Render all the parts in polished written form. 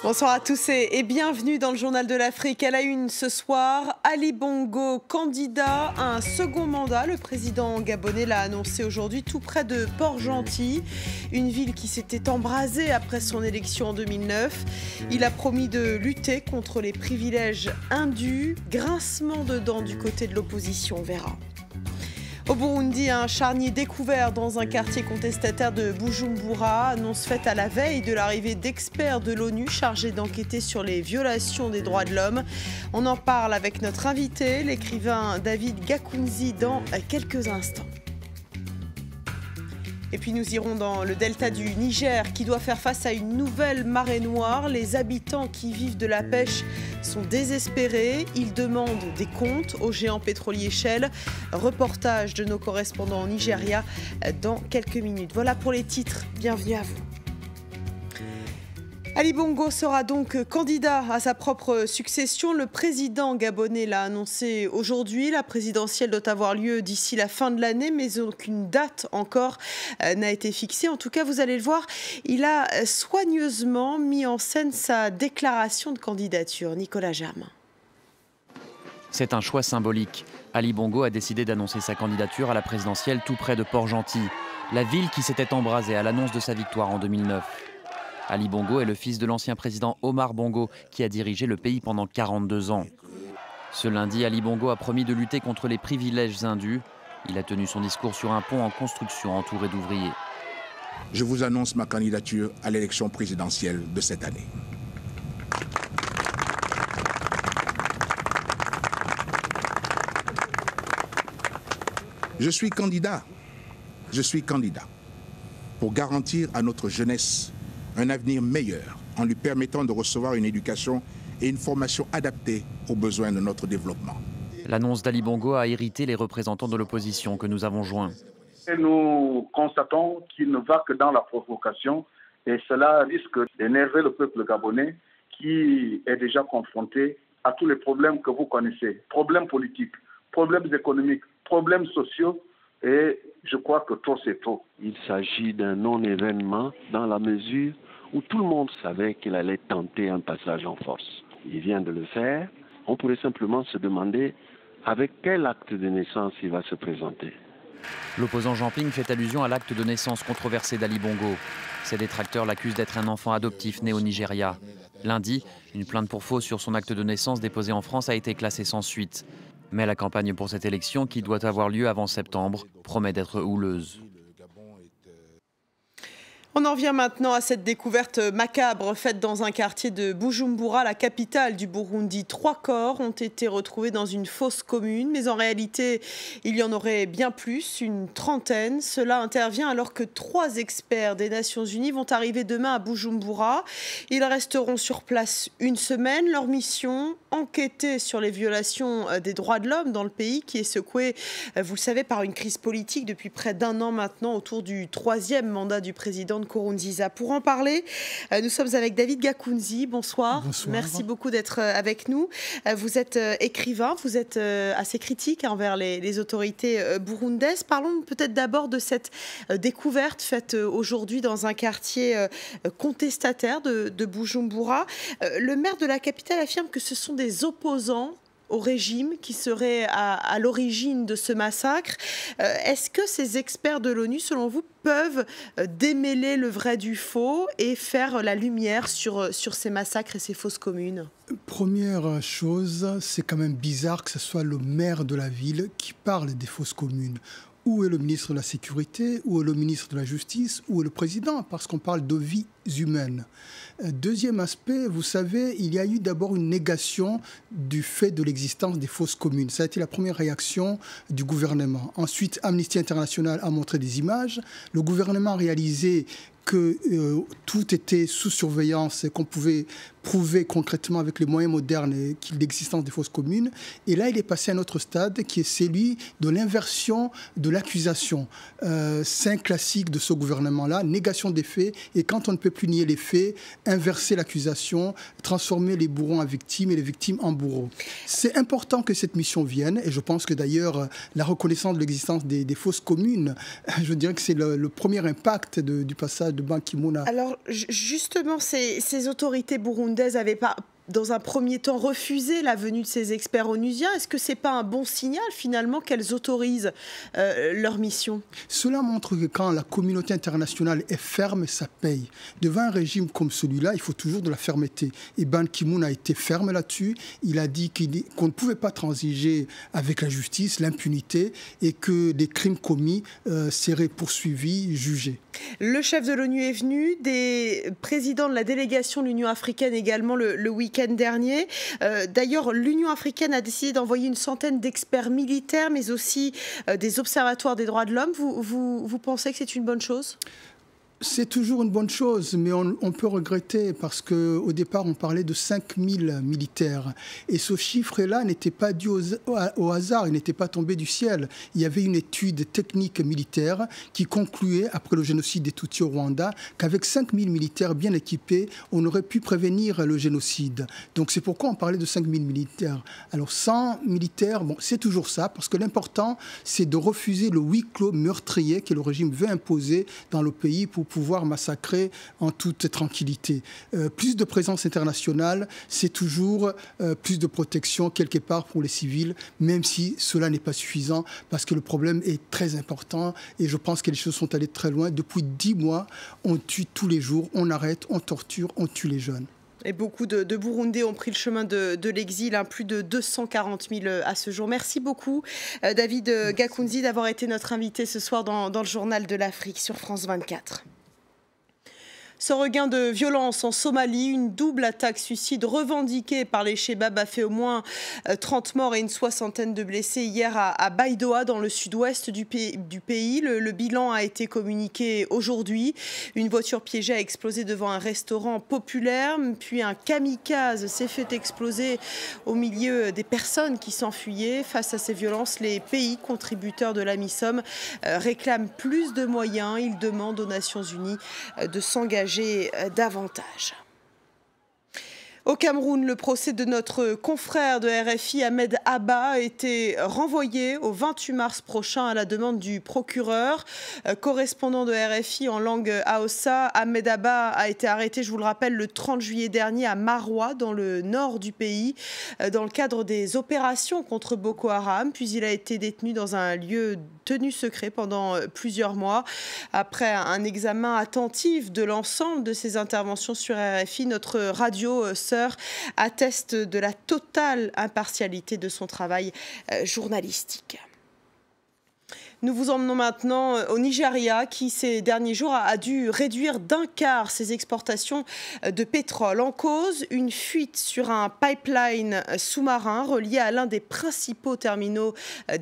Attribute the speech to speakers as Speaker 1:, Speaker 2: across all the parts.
Speaker 1: Bonsoir à tous et bienvenue dans le Journal de l'Afrique. À la une ce soir, Ali Bongo, candidat à un second mandat. Le président gabonais l'a annoncé aujourd'hui tout près de Port-Gentil, une ville qui s'était embrasée après son élection en 2009. Il a promis de lutter contre les privilèges indus. Grincement de dents du côté de l'opposition, on verra. Au Burundi, un charnier découvert dans un quartier contestataire de Bujumbura, annonce faite à la veille de l'arrivée d'experts de l'ONU chargés d'enquêter sur les violations des droits de l'homme. On en parle avec notre invité, l'écrivain David Gakunzi, dans quelques instants. Et puis nous irons dans le delta du Niger qui doit faire face à une nouvelle marée noire. Les habitants qui vivent de la pêche sont désespérés. Ils demandent des comptes aux géants pétroliers Shell. Reportage de nos correspondants au Nigeria dans quelques minutes. Voilà pour les titres. Bienvenue à vous. Ali Bongo sera donc candidat à sa propre succession. Le président gabonais l'a annoncé aujourd'hui. La présidentielle doit avoir lieu d'ici la fin de l'année, mais aucune date encore n'a été fixée. En tout cas, vous allez le voir, il a soigneusement mis en scène sa déclaration de candidature. Nicolas Germain.
Speaker 2: C'est un choix symbolique. Ali Bongo a décidé d'annoncer sa candidature à la présidentielle tout près de Port-Gentil, la ville qui s'était embrasée à l'annonce de sa victoire en 2009. Ali Bongo est le fils de l'ancien président Omar Bongo qui a dirigé le pays pendant 42 ans. Ce lundi, Ali Bongo a promis de lutter contre les privilèges indus. Il a tenu son discours sur un pont en construction entouré d'ouvriers.
Speaker 3: Je vous annonce ma candidature à l'élection présidentielle de cette année. Je suis candidat pour garantir à notre jeunesse un avenir meilleur en lui permettant de recevoir une éducation et une formation adaptées aux besoins de notre développement.
Speaker 2: L'annonce d'Ali Bongo a irrité les représentants de l'opposition que nous avons joints.
Speaker 4: Et nous constatons qu'il ne va que dans la provocation et cela risque d'énerver le peuple gabonais qui est déjà confronté à tous les problèmes que vous connaissez. Problèmes politiques, problèmes économiques, problèmes sociaux. Et je crois que trop c'est trop.
Speaker 5: Il s'agit d'un non-événement dans la mesure où tout le monde savait qu'il allait tenter un passage en force. Il vient de le faire. On pourrait simplement se demander avec quel acte de naissance il va se présenter.
Speaker 2: L'opposant Jean Ping fait allusion à l'acte de naissance controversé d'Ali Bongo. Ses détracteurs l'accusent d'être un enfant adoptif né au Nigeria. Lundi, une plainte pour faux sur son acte de naissance déposée en France a été classée sans suite. Mais la campagne pour cette élection, qui doit avoir lieu avant septembre, promet d'être houleuse.
Speaker 1: On en vient maintenant à cette découverte macabre faite dans un quartier de Bujumbura, la capitale du Burundi. 3 corps ont été retrouvés dans une fosse commune, mais en réalité, il y en aurait bien plus, une trentaine. Cela intervient alors que 3 experts des Nations Unies vont arriver demain à Bujumbura. Ils resteront sur place une semaine. Leur mission, enquêter sur les violations des droits de l'homme dans le pays qui est secoué, vous le savez, par une crise politique depuis près d'1 an maintenant autour du 3e mandat du président Nkurunziza. Pour en parler, nous sommes avec David Gakunzi. Bonsoir.
Speaker 6: Bonsoir.
Speaker 1: Merci beaucoup d'être avec nous. Vous êtes écrivain, vous êtes assez critique envers les autorités burundaises. Parlons peut-être d'abord de cette découverte faite aujourd'hui dans un quartier contestataire de Bujumbura. Le maire de la capitale affirme que ce sont des opposants au régime qui seraient à l'origine de ce massacre. Est-ce que ces experts de l'ONU, selon vous, peuvent démêler le vrai du faux et faire la lumière sur ces massacres et ces fausses communes?
Speaker 6: Première chose, c'est quand même bizarre que ce soit le maire de la ville qui parle des fausses communes. Où est le ministre de la Sécurité? Où est le ministre de la Justice? Où est le président? Parce qu'on parle de vies humaines. Deuxième aspect, vous savez, il y a eu d'abord une négation du fait de l'existence des fausses communes. Ça a été la première réaction du gouvernement. Ensuite, Amnesty International a montré des images. Le gouvernement a réalisé que tout était sous surveillance et qu'on pouvait prouver concrètement avec les moyens modernes l'existence des fausses communes. Et là, il est passé à un autre stade qui est celui de l'inversion de l'accusation. C'est un classique de ce gouvernement-là, négation des faits. Et quand on ne peut plus nier les faits, inverser l'accusation, transformer les bourreaux en victimes et les victimes en bourreaux. C'est important que cette mission vienne. Et je pense que d'ailleurs, la reconnaissance de l'existence des fausses communes, je dirais que c'est le premier impact du passage de Ban Ki-moon.
Speaker 1: Alors, Justement, ces autorités burundaises avaient pas, dans un premier temps, refusé la venue de ces experts onusiens. Est-ce que ce n'est pas un bon signal, finalement, qu'elles autorisent leur mission?
Speaker 6: Cela montre que quand la communauté internationale est ferme, ça paye. Devant un régime comme celui-là, il faut toujours de la fermeté. Et Ban Ki-moon a été ferme là-dessus. Il a dit qu'on ne pouvait pas transiger avec la justice, l'impunité, et que des crimes commis seraient poursuivis, jugés.
Speaker 1: Le chef de l'ONU est venu, des présidents de la délégation de l'Union africaine également le week-end dernier. D'ailleurs, l'Union africaine a décidé d'envoyer une centaine d'experts militaires, mais aussi des observatoires des droits de l'homme. Vous pensez que c'est une bonne chose ?
Speaker 6: C'est toujours une bonne chose, mais on peut regretter parce qu'au départ, on parlait de 5000 militaires. Et ce chiffre-là n'était pas dû au hasard, il n'était pas tombé du ciel. Il y avait une étude technique militaire qui concluait, après le génocide des Tutsis au Rwanda, qu'avec 5000 militaires bien équipés, on aurait pu prévenir le génocide. Donc c'est pourquoi on parlait de 5000 militaires. Alors 100 militaires, bon, c'est toujours ça, parce que l'important, c'est de refuser le huis clos meurtrier que le régime veut imposer dans le pays pour pouvoir massacrer en toute tranquillité. Plus de présence internationale, c'est toujours plus de protection quelque part pour les civils, même si cela n'est pas suffisant, parce que le problème est très important et je pense que les choses sont allées très loin. Depuis 10 mois, on tue tous les jours, on arrête, on torture, on tue les jeunes.
Speaker 1: Et beaucoup de Burundais ont pris le chemin de l'exil, plus de 240 000 à ce jour. Merci beaucoup, David Gakunzi, d'avoir été notre invité ce soir dans le Journal de l'Afrique sur France 24. Ce regain de violence en Somalie, une double attaque suicide revendiquée par les Chebab a fait au moins 30 morts et une soixantaine de blessés hier à Baidoa, dans le sud-ouest du pays. Le bilan a été communiqué aujourd'hui. Une voiture piégée a explosé devant un restaurant populaire, puis un kamikaze s'est fait exploser au milieu des personnes qui s'enfuyaient. Face à ces violences, les pays contributeurs de l'AMISOM réclament plus de moyens. Ils demandent aux Nations Unies de s'engager davantage. Au Cameroun, le procès de notre confrère de RFI, Ahmed Abba, a été renvoyé au 28 mars prochain à la demande du procureur. Correspondant de RFI en langue Haoussa, Ahmed Abba a été arrêté, je vous le rappelle, le 30 juillet dernier à Maroua, dans le nord du pays, dans le cadre des opérations contre Boko Haram. Puis il a été détenu dans un lieu tenu secret pendant plusieurs mois. Après un examen attentif de l'ensemble de ses interventions sur RFI, notre radio atteste de la totale impartialité de son travail journalistique. Nous vous emmenons maintenant au Nigeria qui, ces derniers jours, a dû réduire d'un quart ses exportations de pétrole. En cause, une fuite sur un pipeline sous-marin relié à l'un des principaux terminaux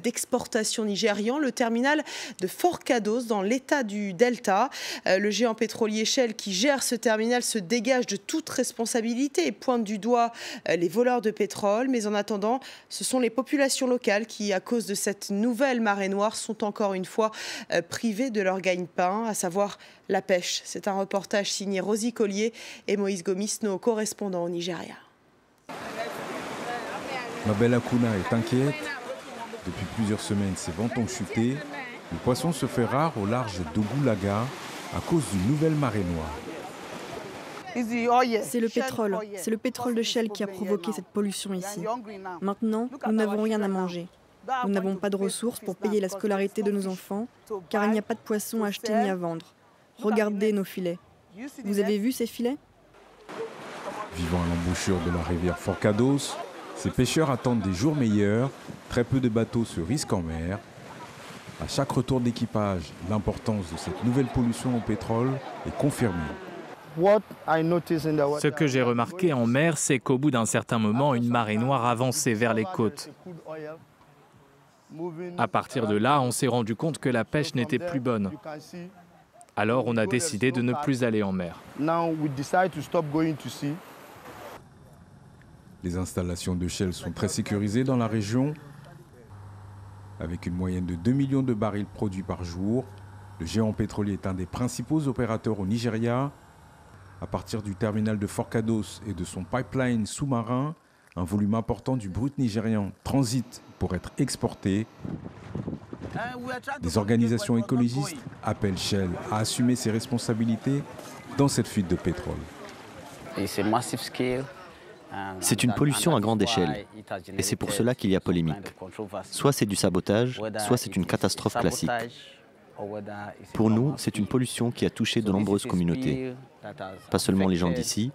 Speaker 1: d'exportation nigérians, le terminal de Forcados dans l'état du Delta. Le géant pétrolier Shell qui gère ce terminal se dégage de toute responsabilité et pointe du doigt les voleurs de pétrole. Mais en attendant, ce sont les populations locales qui, à cause de cette nouvelle marée noire, sont encore une fois privés de leur gagne-pain, à savoir la pêche. C'est un reportage signé Rosie Collier et Moïse Gomis, nos correspondants au Nigeria.
Speaker 7: Mabel Akuna est inquiète. Depuis plusieurs semaines, ses ventes ont chuté. Le poisson se fait rare au large d'Ogulaga à cause d'une nouvelle marée noire.
Speaker 8: C'est le pétrole de Shell qui a provoqué cette pollution ici. Maintenant, nous n'avons rien à manger. Nous n'avons pas de ressources pour payer la scolarité de nos enfants, car il n'y a pas de poissons à acheter ni à vendre. Regardez nos filets. Vous avez vu ces filets ?
Speaker 7: Vivant à l'embouchure de la rivière Forcados, ces pêcheurs attendent des jours meilleurs. Très peu de bateaux se risquent en mer. À chaque retour d'équipage, l'importance de cette nouvelle pollution au pétrole est confirmée.
Speaker 9: Ce que j'ai remarqué en mer, c'est qu'au bout d'un certain moment, une marée noire avançait vers les côtes. À partir de là, on s'est rendu compte que la pêche n'était plus bonne. Alors on a décidé de ne plus aller en mer.
Speaker 7: Les installations de Shell sont très sécurisées dans la région. Avec une moyenne de 2 millions de barils produits par jour, le géant pétrolier est un des principaux opérateurs au Nigeria. À partir du terminal de Forcados et de son pipeline sous-marin, un volume important du brut nigérian transite pour être exporté. Des organisations écologistes appellent Shell à assumer ses responsabilités dans cette fuite de pétrole.
Speaker 10: C'est une pollution à grande échelle, et c'est pour cela qu'il y a polémique. Soit c'est du sabotage, soit c'est une catastrophe classique. Pour nous, c'est une pollution qui a touché de nombreuses communautés, pas seulement les gens d'ici,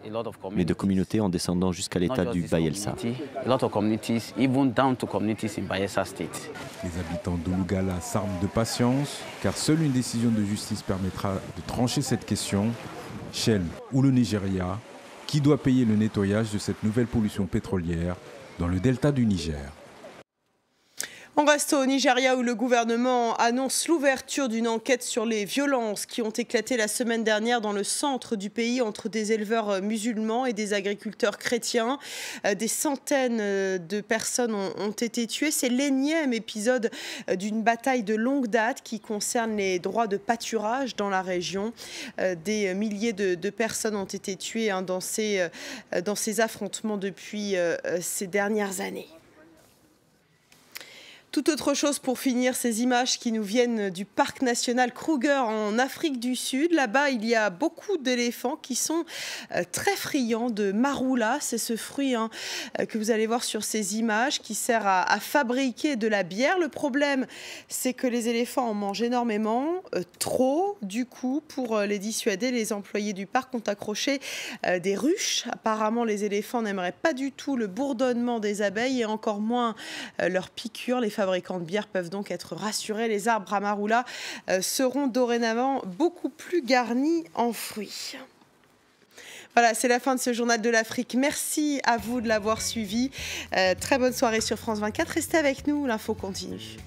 Speaker 10: mais de communautés en descendant jusqu'à l'état du Bayelsa.
Speaker 7: Les habitants d'Olugala s'arment de patience, car seule une décision de justice permettra de trancher cette question. Shell ou le Nigeria, qui doit payer le nettoyage de cette nouvelle pollution pétrolière dans le delta du Niger?
Speaker 1: On reste au Nigeria où le gouvernement annonce l'ouverture d'une enquête sur les violences qui ont éclaté la semaine dernière dans le centre du pays entre des éleveurs musulmans et des agriculteurs chrétiens. Des centaines de personnes ont été tuées. C'est l'énième épisode d'une bataille de longue date qui concerne les droits de pâturage dans la région. Des milliers de personnes ont été tuées dans ces affrontements depuis ces dernières années. Tout autre chose pour finir, ces images qui nous viennent du parc national Kruger en Afrique du Sud. Là-bas, il y a beaucoup d'éléphants qui sont très friands de marula. C'est ce fruit que vous allez voir sur ces images qui sert à fabriquer de la bière. Le problème, c'est que les éléphants en mangent énormément, trop. Du coup, pour les dissuader, les employés du parc ont accroché des ruches. Apparemment, les éléphants n'aimeraient pas du tout le bourdonnement des abeilles et encore moins leurs piqûres. Les fabricants de bière peuvent donc être rassurés. Les arbres à marula seront dorénavant beaucoup plus garnis en fruits. Voilà, c'est la fin de ce journal de l'Afrique. Merci à vous de l'avoir suivi. Très bonne soirée sur France 24. Restez avec nous, l'info continue.